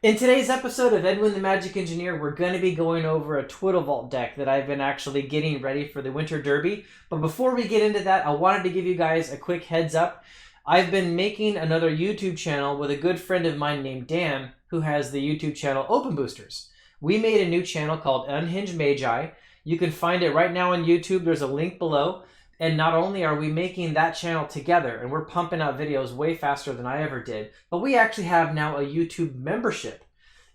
In today's episode of Edwin the Magic Engineer, we're going to be going over a Twiddlevault deck that I've been actually getting ready for the Winter Derby. But before we get into that, I wanted to give you guys a quick heads up. I've been making another YouTube channel with a good friend of mine named Dan, who has the YouTube channel Open Boosters. We made a new channel called Unhinged Magi. You can find it right now on YouTube. There's a link below. And not only are we making that channel together, and we're pumping out videos way faster than I ever did, but we actually have now a YouTube membership.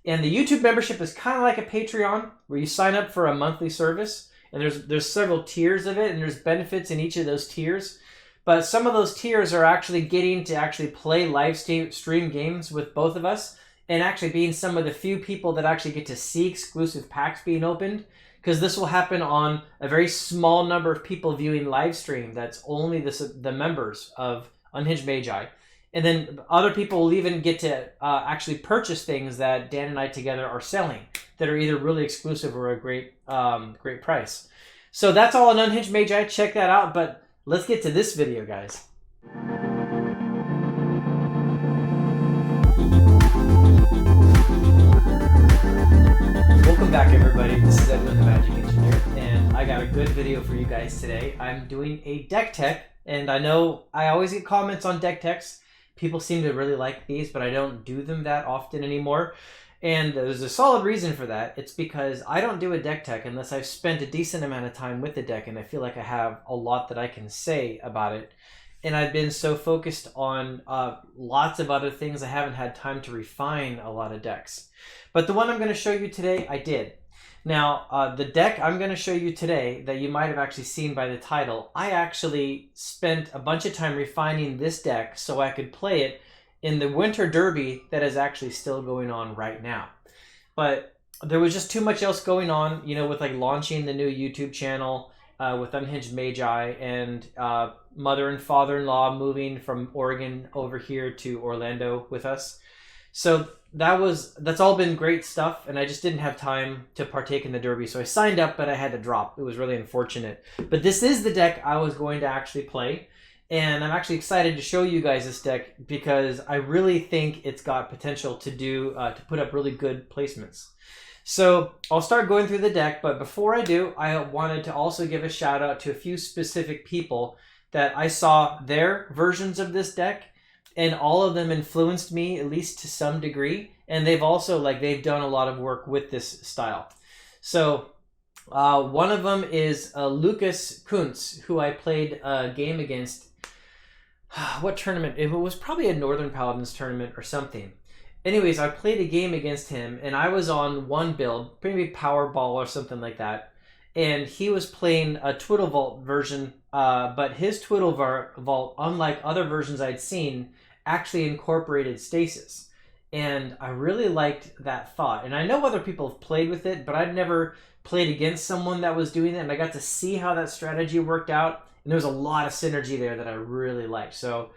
And the YouTube membership is kind of like a Patreon, where you sign up for a monthly service, and there's several tiers of it, and there's benefits in each of those tiers. But some of those tiers are actually getting to actually play live stream games with both of us, and actually being some of the few people that actually get to see exclusive packs being opened. Because this will happen on a very small number of people viewing live stream. That's only the members of Unhinged Magi. And then other people will even get to actually purchase things that Dan and I together are selling that are either really exclusive or a great price. So that's all on Unhinged Magi. Check that out. But let's get to this video, guys. Welcome back, everybody. This is Edwin the Magic Engineer, and I got a good video for you guys today. I'm doing a deck tech, and I know I always get comments on deck techs. People seem to really like these, but I don't do them that often anymore. And there's a solid reason for that. It's because I don't do a deck tech unless I've spent a decent amount of time with the deck, and I feel like I have a lot that I can say about it. And I've been so focused on lots of other things, I haven't had time to refine a lot of decks. But the one I'm going to show you today, I did. Now, the deck I'm going to show you today that you might have actually seen by the title, I actually spent a bunch of time refining this deck so I could play it in the Winter Derby that is actually still going on right now. But there was just too much else going on, you know, with like launching the new YouTube channel, with Unhinged Magi, and mother and father-in-law moving from Oregon over here to Orlando with us. So that's all been great stuff, and I just didn't have time to partake in the Derby. So I signed up, but I had to drop. It was really unfortunate. But this is the deck I was going to actually play, and I'm actually excited to show you guys this deck because I really think it's got potential to put up really good placements. So I'll start going through the deck, but before I do, I wanted to also give a shout out to a few specific people that I saw their versions of this deck, and all of them influenced me at least to some degree, and they've also they've done a lot of work with this style. So one of them is Lucas Kuntz, who I played a game against. What tournament? It was probably a Northern Paladins tournament or something. Anyways, I played a game against him, and I was on one build, maybe Powerball or something like that, and he was playing a Twiddlevault version, but his Twiddlevault, unlike other versions I'd seen, actually incorporated stasis. And I really liked that thought. And I know other people have played with it, but I'd never played against someone that was doing that, and I got to see how that strategy worked out, and there was a lot of synergy there that I really liked. So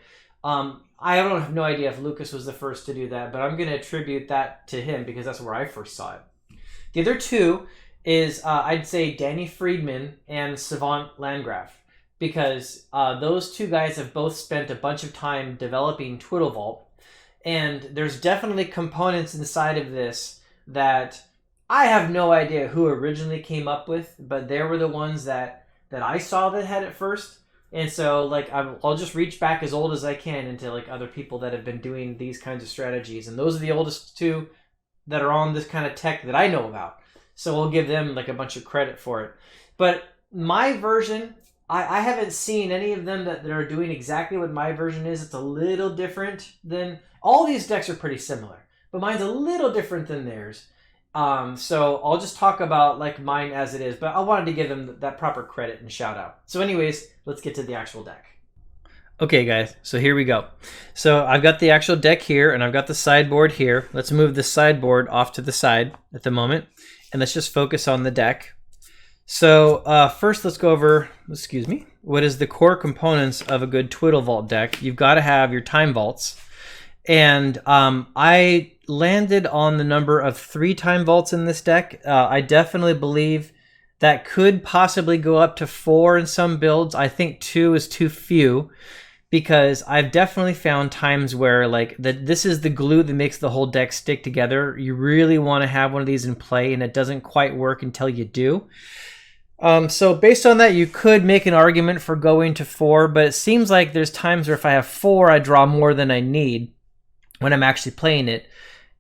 I don't have no idea if Lucas was the first to do that, but I'm going to attribute that to him because that's where I first saw it. The other two is, I'd say, Danny Friedman and Savant Landgraf, because those two guys have both spent a bunch of time developing Twiddlevault, and there's definitely components inside of this that I have no idea who originally came up with, but they were the ones that I saw that had it first. And so I'll just reach back as old as I can into other people that have been doing these kinds of strategies, and those are the oldest two that are on this kind of tech that I know about. So we'll give them a bunch of credit for it. But my version, I haven't seen any of them that are doing exactly what my version is. It's a little different than... All these decks are pretty similar, but mine's a little different than theirs. So I'll just talk about mine as it is, but I wanted to give them that proper credit and shout out. So anyways, let's get to the actual deck. Okay guys, so here we go. So I've got the actual deck here, and I've got the sideboard here. Let's move the sideboard off to the side at the moment, and let's just focus on the deck. So first let's go over, what is the core components of a good Twiddlevault deck. You've got to have your time vaults. And I landed on the number of 3 time vaults in this deck. I definitely believe that could possibly go up to 4 in some builds. I think 2 is too few. because I've definitely found times where like this is the glue that makes the whole deck stick together. You really want to have one of these in play, and it doesn't quite work until you do. So based on that, you could make an argument for going to 4, but it seems like there's times where if I have 4, I draw more than I need when I'm actually playing it.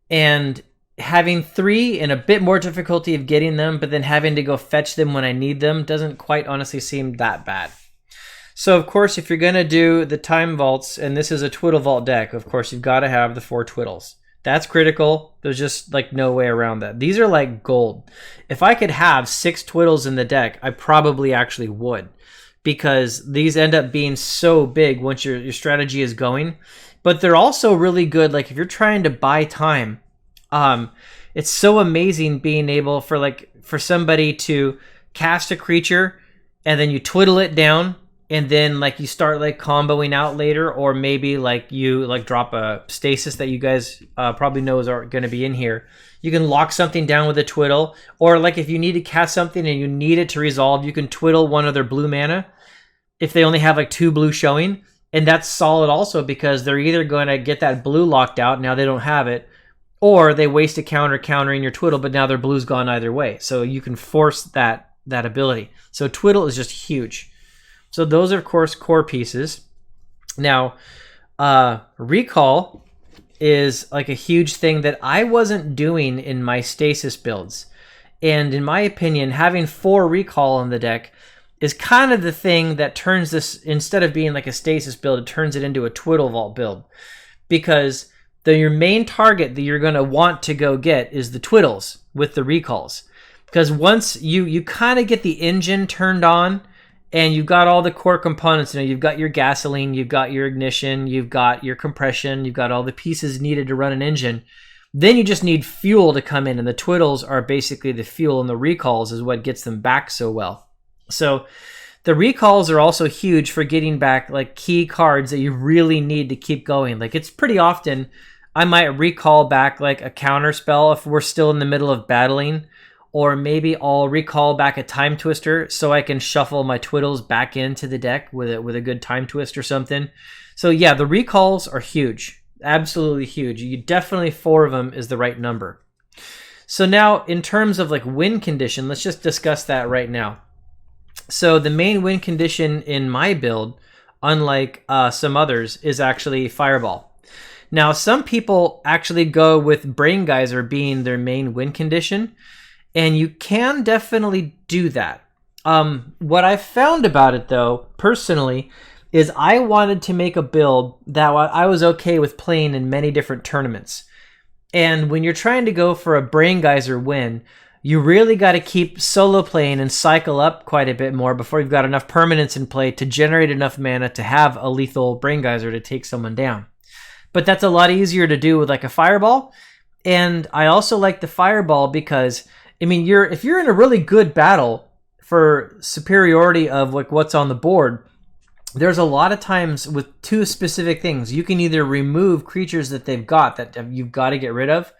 And having 3 and a bit more difficulty of getting them, but then having to go fetch them when I need them doesn't quite honestly seem that bad. So of course, if you're going to do the time vaults, and this is a Twiddlevault deck, of course, you've got to have the 4 Twiddles. That's critical. There's just like no way around that. These are like gold. If I could have 6 Twiddles in the deck, I probably actually would, because these end up being so big once your strategy is going. But they're also really good. Like if you're trying to buy time, it's so amazing being able for somebody to cast a creature and then you twiddle it down, and then like you start like comboing out later, or maybe like you like drop a stasis that you guys probably know is going to be in here. You can lock something down with a twiddle, or like if you need to cast something and you need it to resolve, you can twiddle one of their blue mana if they only have like 2 blue showing, and that's solid also because they're either going to get that blue locked out, now they don't have it, or they waste a counter countering your twiddle, but now their blue's gone either way. So you can force that ability. So twiddle is just huge. So those are, of course, core pieces. Now, recall is like a huge thing that I wasn't doing in my stasis builds. And in my opinion, having 4 recall in the deck is kind of the thing that turns this, instead of being like a stasis build, it turns it into a Twiddlevault build. Because your main target that you're going to want to go get is the Twiddles with the recalls. Because once you kind of get the engine turned on, and you've got all the core components, you've got your gasoline, you've got your ignition, you've got your compression, you've got all the pieces needed to run an engine. Then you just need fuel to come in, and the Twiddles are basically the fuel, and the recalls is what gets them back so well. So the recalls are also huge for getting back like key cards that you really need to keep going. Like it's pretty often I might recall back like a counter spell if we're still in the middle of battling, or maybe I'll recall back a Time Twister so I can shuffle my Twiddles back into the deck with a good Time Twist or something. So yeah, the recalls are huge. Absolutely huge. You definitely 4 of them is the right number. So now in terms of like win condition, let's just discuss that right now. So the main win condition in my build, unlike some others, is actually Fireball. Now some people actually go with Brain Geyser being their main win condition, and you can definitely do that. What I've found about it, though, personally, is I wanted to make a build that I was okay with playing in many different tournaments. And when you're trying to go for a Brain Geyser win, you really got to keep solo playing and cycle up quite a bit more before you've got enough permanence in play to generate enough mana to have a lethal Brain Geyser to take someone down. But that's a lot easier to do with like a Fireball. And I also like the Fireball because, I mean, if you're in a really good battle for superiority of like what's on the board, there's a lot of times with 2 specific things. You can either remove creatures that they've got that you've got to get rid of,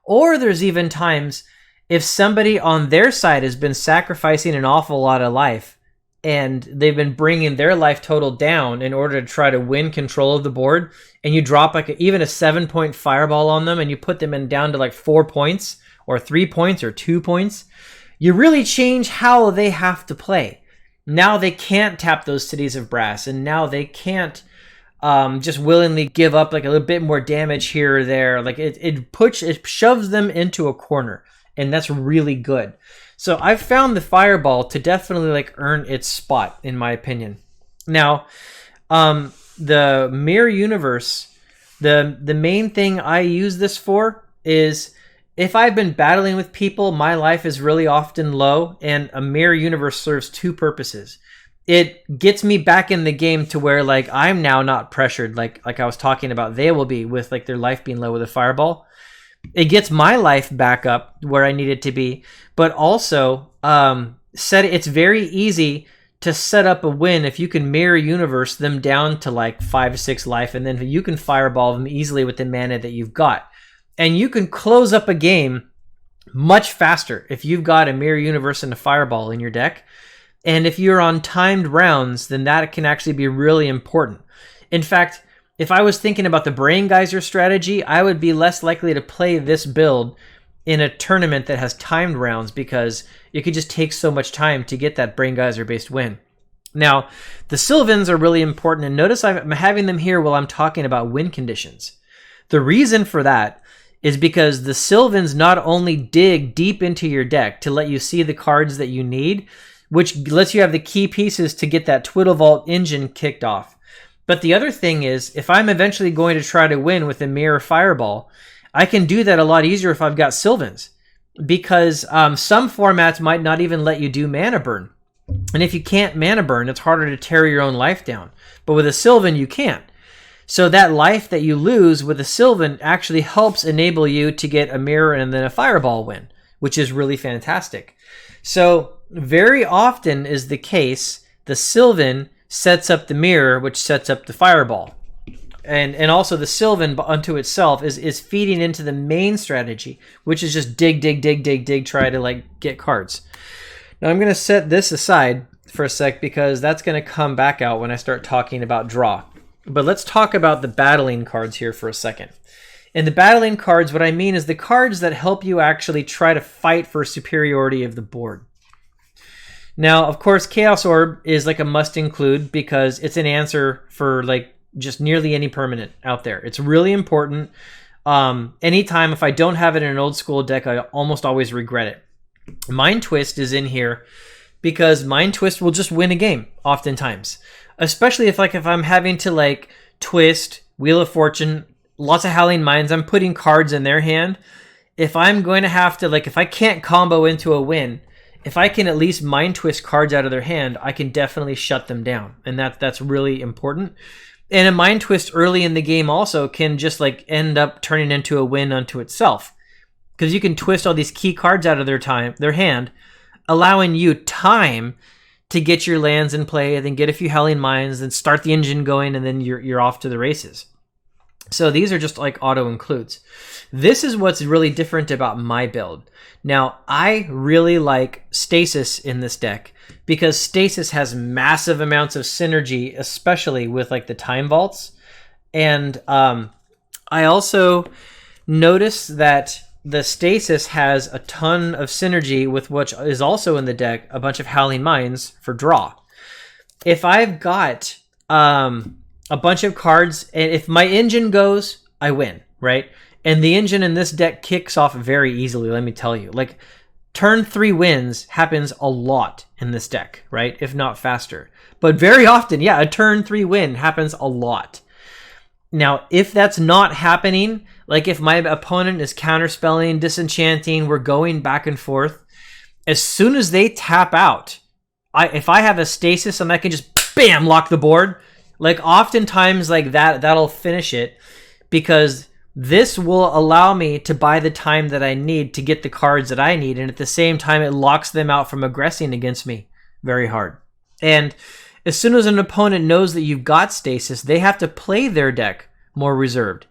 or there's even times if somebody on their side has been sacrificing an awful lot of life and they've been bringing their life total down in order to try to win control of the board, and you drop like even a 7-point Fireball on them and you put them down to like 4 points or 3 points or 2 points, you really change how they have to play. Now they can't tap those Cities of Brass, and now they can't just willingly give up like a little bit more damage here or there. Like it shoves them into a corner, and that's really good. So I've found the Fireball to definitely like earn its spot, in my opinion. Now, the Mirror Universe, the main thing I use this for is if I've been battling with people, my life is really often low, and a Mirror Universe serves 2 purposes. It gets me back in the game to where like I'm now not pressured like I was talking about they will be with like their life being low with a Fireball. It gets my life back up where I need it to be, but also it's very easy to set up a win if you can Mirror Universe them down to like 5 or 6 life, and then you can Fireball them easily with the mana that you've got. And you can close up a game much faster if you've got a Mirror Universe and a Fireball in your deck. And if you're on timed rounds, then that can actually be really important. In fact, if I was thinking about the Brain Geyser strategy, I would be less likely to play this build in a tournament that has timed rounds because it could just take so much time to get that Brain Geyser based win. Now, the Sylvans are really important, and notice I'm having them here while I'm talking about win conditions. The reason for that is because the Sylvans not only dig deep into your deck to let you see the cards that you need, which lets you have the key pieces to get that Twiddlevault engine kicked off. But the other thing is, if I'm eventually going to try to win with a Mirror Fireball, I can do that a lot easier if I've got Sylvans, because some formats might not even let you do mana burn. And if you can't mana burn, it's harder to tear your own life down. But with a Sylvan, you can't. So that life that you lose with a Sylvan actually helps enable you to get a Mirror and then a Fireball win, which is really fantastic. So very often is the case, the Sylvan sets up the Mirror, which sets up the Fireball. And also the Sylvan unto itself is feeding into the main strategy, which is just dig, try to like get cards. Now I'm going to set this aside for a sec because that's going to come back out when I start talking about draw. But let's talk about the battling cards here for a second. And the battling cards, what I mean is the cards that help you actually try to fight for superiority of the board. Now, of course, Chaos Orb is like a must include because it's an answer for like just nearly any permanent out there. It's really important. Anytime if I don't have it in an old school deck, I almost always regret it. Mind Twist is in here because Mind Twist will just win a game oftentimes, especially if I'm having to like twist, Wheel of Fortune, lots of Howling Minds, I'm putting cards in their hand. If I'm going to have to, like, if I can't combo into a win, if I can at least Mind Twist cards out of their hand, I can definitely shut them down. And that's really important. And a Mind Twist early in the game also can just like end up turning into a win unto itself. Because you can twist all these key cards out of their hand, allowing you time to get your lands in play, and then get a few Howling Minds, then start the engine going, and then you're off to the races. So these are just like auto includes. This is what's really different about my build. Now, I really like Stasis in this deck because Stasis has massive amounts of synergy, especially with like the Time Vaults. And I also noticed that the Stasis has a ton of synergy with what is also in the deck, a bunch of Howling Minds for draw. If I've got a bunch of cards, and if my engine goes, I win, right? And the engine in this deck kicks off very easily, let me tell you. Like, turn 3 wins happens a lot in this deck, right? If not faster. But very often, yeah, a turn 3 win happens a lot. Now, if that's not happening, like if my opponent is counterspelling, disenchanting, we're going back and forth, as soon as they tap out, if I have a Stasis and I can just bam, lock the board, like oftentimes like that'll finish it, because this will allow me to buy the time that I need to get the cards that I need, and at the same time it locks them out from aggressing against me very hard. And as soon as an opponent knows that you've got Stasis, they have to play their deck more reserved.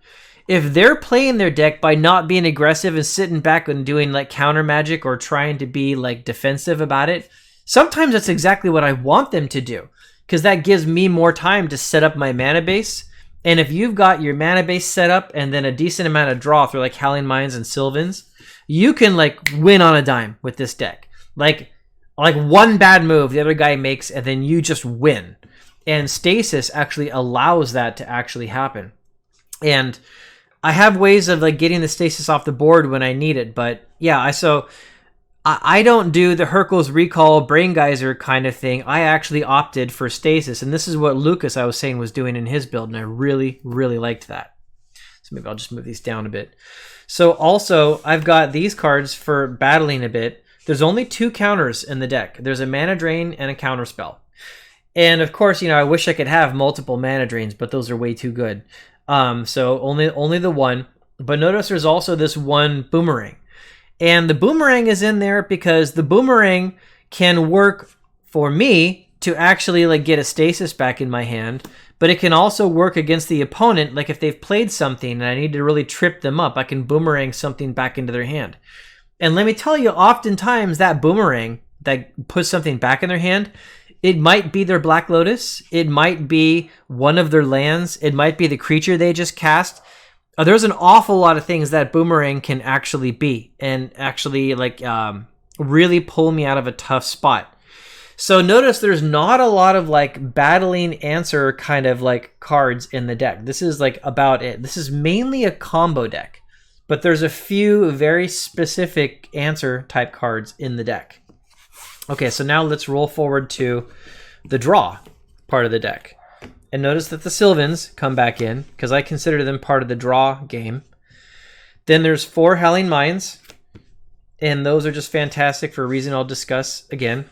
If they're playing their deck by not being aggressive and sitting back and doing like counter magic or trying to be like defensive about it, sometimes that's exactly what I want them to do, because that gives me more time to set up my mana base. And if you've got your mana base set up and then a decent amount of draw through like Howling Minds and Sylvans, you can like win on a dime with this deck. Like one bad move the other guy makes and then you just win. And Stasis actually allows that to actually happen. And I have ways of like getting the Stasis off the board when I need it, but yeah, I don't do the Hercules Recall Brain Geyser kind of thing. I actually opted for Stasis, and this is what Lucas, I was saying, was doing in his build, and I really, really liked that. So maybe I'll just move these down a bit. So also, I've got these cards for battling a bit. There's only 2 counters in the deck. There's a Mana Drain and a Counter Spell. And of course, I wish I could have multiple Mana Drains, but those are way too good. So only the one. But notice there's also this one Boomerang. And the Boomerang is in there because the Boomerang can work for me to actually like get a Stasis back in my hand, but it can also work against the opponent. Like if they've played something and I need to really trip them up, I can Boomerang something back into their hand. And let me tell you, oftentimes that Boomerang that puts something back in their hand It might be their Black Lotus. It might be one of their lands. It might be the creature they just cast. There's an awful lot of things that Boomerang can actually be, and actually like really pull me out of a tough spot. So notice there's not a lot of like battling answer kind of like cards in the deck. This is like about it. This is mainly a combo deck, but there's a few very specific answer type cards in the deck. Okay, so now let's roll forward to the draw part of the deck. And notice that the Sylvans come back in, because I consider them part of the draw game. Then there's 4 Howling Mines, and those are just fantastic for a reason I'll discuss again.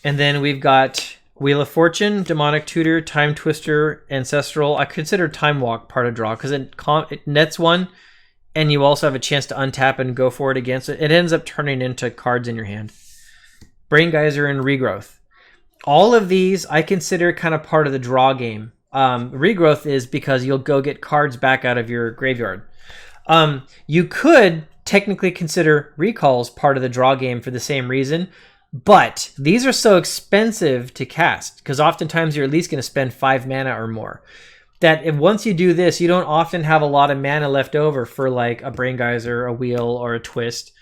And then we've got Wheel of Fortune, Demonic Tutor, Time Twister, Ancestral. I consider Time Walk part of draw, because it nets 1, and you also have a chance to untap and go for it again. So it ends up turning into cards in your hand. Brain Geyser and Regrowth. All of these I consider kind of part of the draw game. Regrowth is because you'll go get cards back out of your graveyard. You could technically consider Recalls part of the draw game for the same reason, but these are so expensive to cast, because oftentimes you're at least going to spend 5 mana or more, that if once you do this, you don't often have a lot of mana left over for like a Brain Geyser, a Wheel, or a Twist.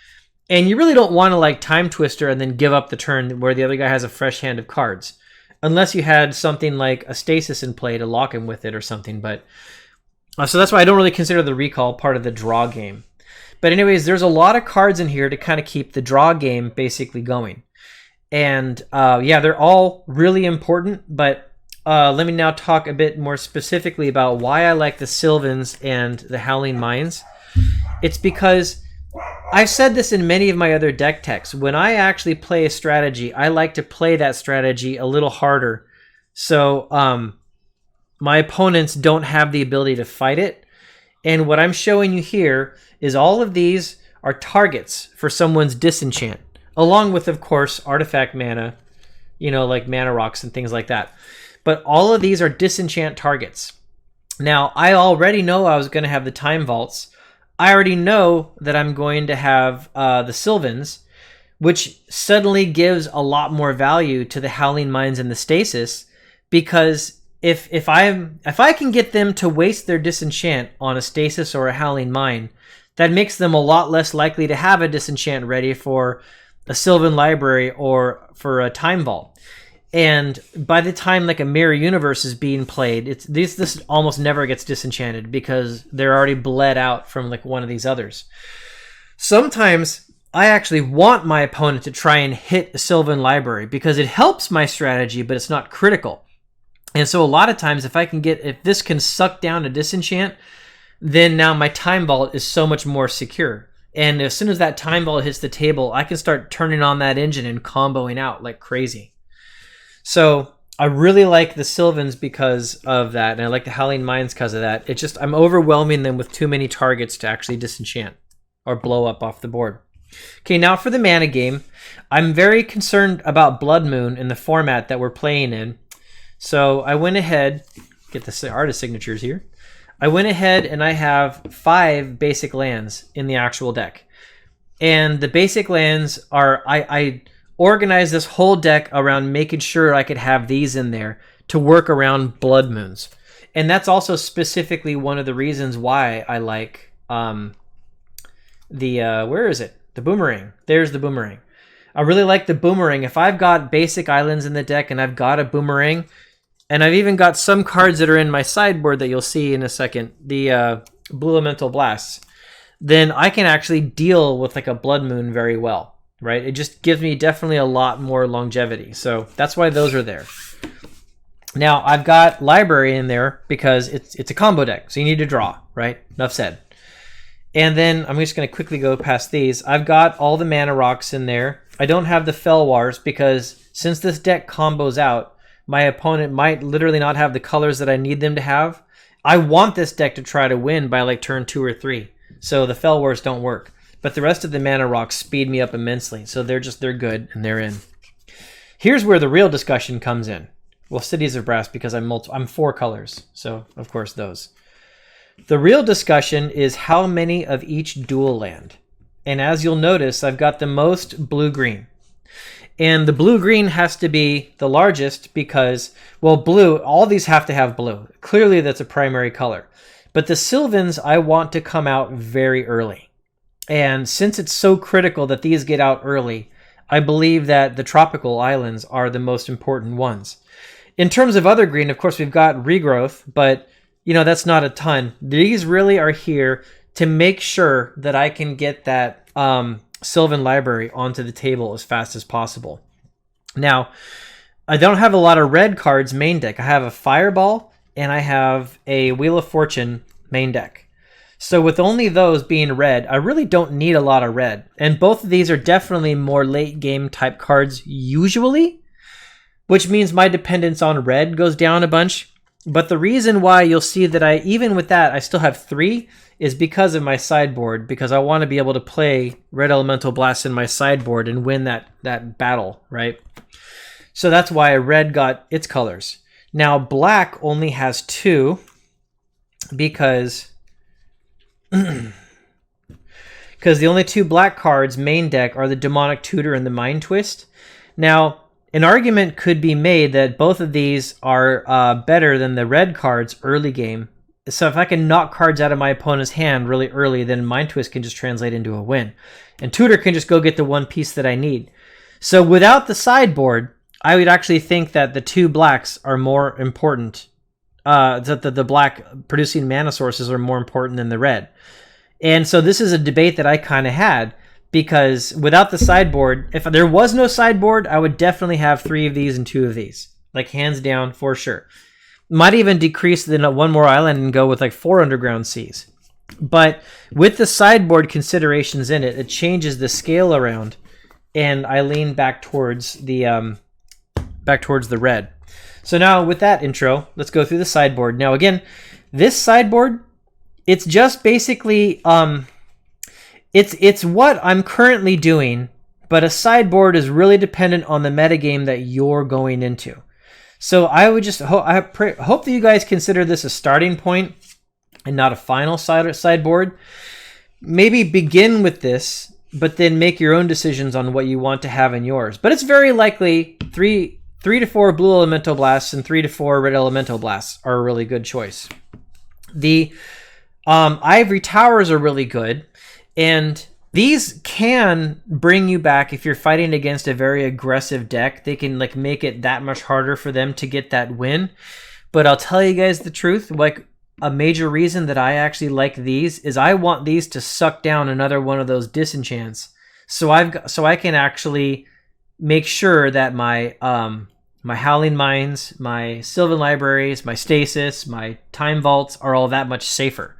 And you really don't want to like Time Twister and then give up the turn where the other guy has a fresh hand of cards. Unless you had something like a Stasis in play to lock him with it or something. But so that's why I don't really consider the Recall part of the draw game. But anyways, there's a lot of cards in here to kind of keep the draw game basically going. And yeah, they're all really important. But let me now talk a bit more specifically about why I like the Sylvans and the Howling Mines. It's because I've said this in many of my other deck techs. When I actually play a strategy, I like to play that strategy a little harder. So my opponents don't have the ability to fight it. And what I'm showing you here is all of these are targets for someone's disenchant, along with, of course, artifact mana, you know, like mana rocks and things like that. But all of these are disenchant targets. Now, I already know I was going to have the Time Vaults. I already know that I'm going to have the Sylvans, which suddenly gives a lot more value to the Howling Mines and the Stasis, because if I can get them to waste their disenchant on a Stasis or a Howling Mine, that makes them a lot less likely to have a disenchant ready for a Sylvan Library or for a Time Vault. And by the time like a Mirror Universe is being played, this almost never gets disenchanted because they're already bled out from like one of these others. Sometimes I actually want my opponent to try and hit a Sylvan Library because it helps my strategy, but it's not critical. And so a lot of times if this can suck down a disenchant, then now my Time Vault is so much more secure. And as soon as that Time Vault hits the table, I can start turning on that engine and comboing out like crazy. So I really like the Sylvans because of that, and I like the Howling Mines because of that. It's just I'm overwhelming them with too many targets to actually disenchant or blow up off the board. Okay, now for the mana game. I'm very concerned about Blood Moon in the format that we're playing in. So I went ahead, get the artist signatures here. I went ahead and I have 5 basic lands in the actual deck. And the basic lands are, I organized this whole deck around making sure I could have these in there to work around Blood Moons. And that's also specifically one of the reasons why I like where is it? The Boomerang. There's the Boomerang. I really like the Boomerang. If I've got basic islands in the deck and I've got a Boomerang, and I've even got some cards that are in my sideboard that you'll see in a second, the Blue Elemental Blasts, then I can actually deal with like a Blood Moon very well. Right? It just gives me definitely a lot more longevity. So that's why those are there. Now, I've got Library in there because it's a combo deck. So you need to draw, right? Enough said. And then I'm just going to quickly go past these. I've got all the mana rocks in there. I don't have the Fellwars because since this deck combos out, my opponent might literally not have the colors that I need them to have. I want this deck to try to win by like turn 2 or 3. So the Fellwars don't work. But the rest of the mana rocks speed me up immensely. So they're good and they're in. Here's where the real discussion comes in. Well, Cities of Brass because I'm 4 colors. So of course those. The real discussion is how many of each dual land. And as you'll notice, I've got the most blue-green. And the blue-green has to be the largest because, well, blue, all these have to have blue. Clearly that's a primary color. But the Sylvans I want to come out very early. And since it's so critical that these get out early, I believe that the tropical islands are the most important ones. In terms of other green, of course, we've got regrowth, but that's not a ton. These really are here to make sure that I can get that Sylvan library onto the table as fast as possible. Now, I don't have a lot of red cards main deck. I have a Fireball and I have a Wheel of Fortune main deck. So with only those being red, I really don't need a lot of red. And both of these are definitely more late game type cards usually, which means my dependence on red goes down a bunch. But the reason why you'll see that even with that, I still have 3 is because of my sideboard, because I want to be able to play Red Elemental Blast in my sideboard and win that battle, right? So that's why red got its colors. Now black only has 2 because the only 2 black cards main deck are the Demonic Tutor and the Mind Twist. Now, an argument could be made that both of these are better than the red cards early game. So if I can knock cards out of my opponent's hand really early, then Mind Twist can just translate into a win. And Tutor can just go get the one piece that I need. So without the sideboard, I would actually think that the 2 blacks are more important. That the black producing mana sources are more important than the red. And so this is a debate that I kind of had. Because without the sideboard, if there was no sideboard, I would definitely have 3 of these and 2 of these. Like hands down for sure. Might even decrease the 1 more island and go with like 4 underground seas. But with the sideboard considerations in it, it changes the scale around, and I lean back towards the red. So now with that intro, let's go through the sideboard. Now again, this sideboard, it's just basically it's what I'm currently doing, but a sideboard is really dependent on the metagame that you're going into. So I would just hope that you guys consider this a starting point and not a final sideboard. Maybe begin with this, but then make your own decisions on what you want to have in yours. But it's very likely 3 to 4 blue elemental blasts and 3 to 4 red elemental blasts are a really good choice. The ivory towers are really good, and these can bring you back if you're fighting against a very aggressive deck. They can like make it that much harder for them to get that win. But I'll tell you guys the truth, like a major reason that I actually like these is I want these to suck down another one of those disenchants. So I can actually make sure that my my Howling Mines, my Sylvan Libraries, my Stasis, my Time Vaults are all that much safer.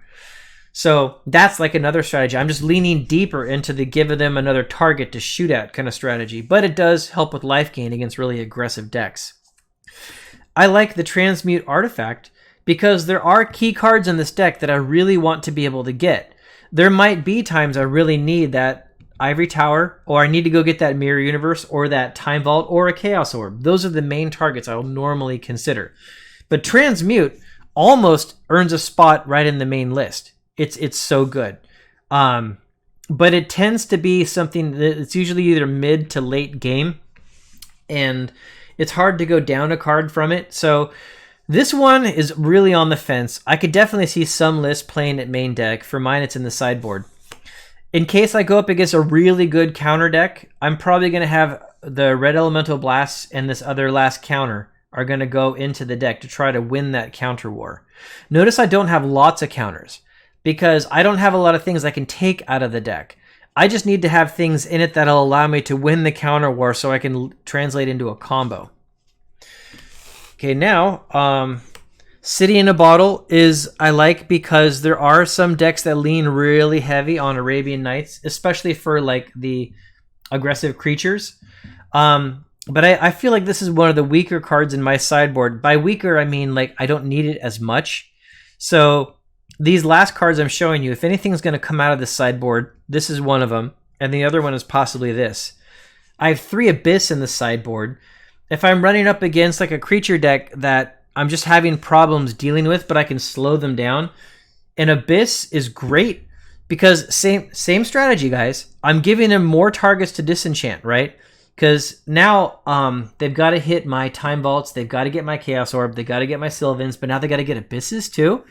So that's like another strategy. I'm just leaning deeper into the give them another target to shoot at kind of strategy, but it does help with life gain against really aggressive decks. I like the Transmute artifact because there are key cards in this deck that I really want to be able to get. There might be times I really need that Ivory Tower, or I need to go get that Mirror Universe, or that Time Vault, or a Chaos Orb. Those are the main targets I will normally consider. But Transmute almost earns a spot right in the main list. It's so good. But it tends to be something that it's usually either mid to late game, and it's hard to go down a card from it. So this one is really on the fence. I could definitely see some lists playing at main deck. For mine, it's in the sideboard. In case I go up against a really good counter deck, I'm probably going to have the Red Elemental Blasts and this other last counter are going to go into the deck to try to win that counter war. Notice I don't have lots of counters, because I don't have a lot of things I can take out of the deck. I just need to have things in it that'll allow me to win the counter war so I can translate into a combo. Okay, now, City in a Bottle is I like because there are some decks that lean really heavy on Arabian Nights, especially for like the aggressive creatures. But I feel like this is one of the weaker cards in my sideboard. By weaker, I mean like I don't need it as much. So these last cards I'm showing you, if anything's going to come out of the sideboard, this is one of them, and the other one is possibly this. I have 3 Abyss in the sideboard. If I'm running up against like a creature deck that I'm just having problems dealing with, but I can slow them down, an Abyss is great because same strategy, guys. I'm giving them more targets to disenchant, right? because now they've got to hit my Time Vaults, they've got to get my Chaos Orb, they've got to get my Sylvans, but now they got to get Abysses too.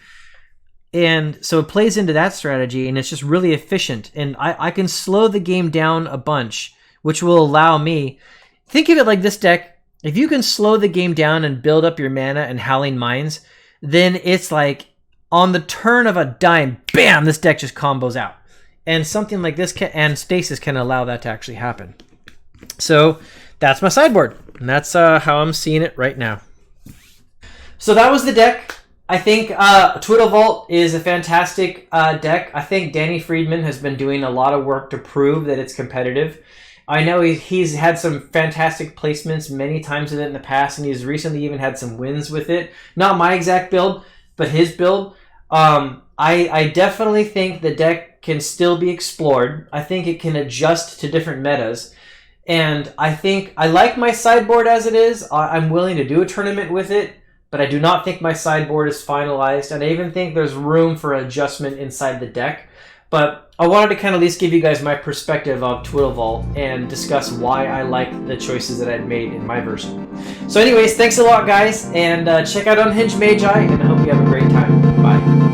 And so it plays into that strategy, and it's just really efficient. And I can slow the game down a bunch, which will allow me... Think of it like this deck. If you can slow the game down and build up your mana and Howling Mines, then it's like on the turn of a dime, bam, this deck just combos out. And something like this and Stasis can allow that to actually happen. So that's my sideboard. And that's how I'm seeing it right now. So that was the deck. I think Twiddlevault is a fantastic deck. I think Danny Friedman has been doing a lot of work to prove that it's competitive. I know he's had some fantastic placements many times with it in the past, and he's recently even had some wins with it. Not my exact build, but his build. I definitely think the deck can still be explored. I think it can adjust to different metas. And I think I like my sideboard as it is. I'm willing to do a tournament with it. But I do not think my sideboard is finalized, and I even think there's room for adjustment inside the deck. But I wanted to kind of at least give you guys my perspective of Twiddlevault and discuss why I like the choices that I've made in my version. So anyways, thanks a lot, guys, and check out Unhinged Magi, and I hope you have a great time. Bye.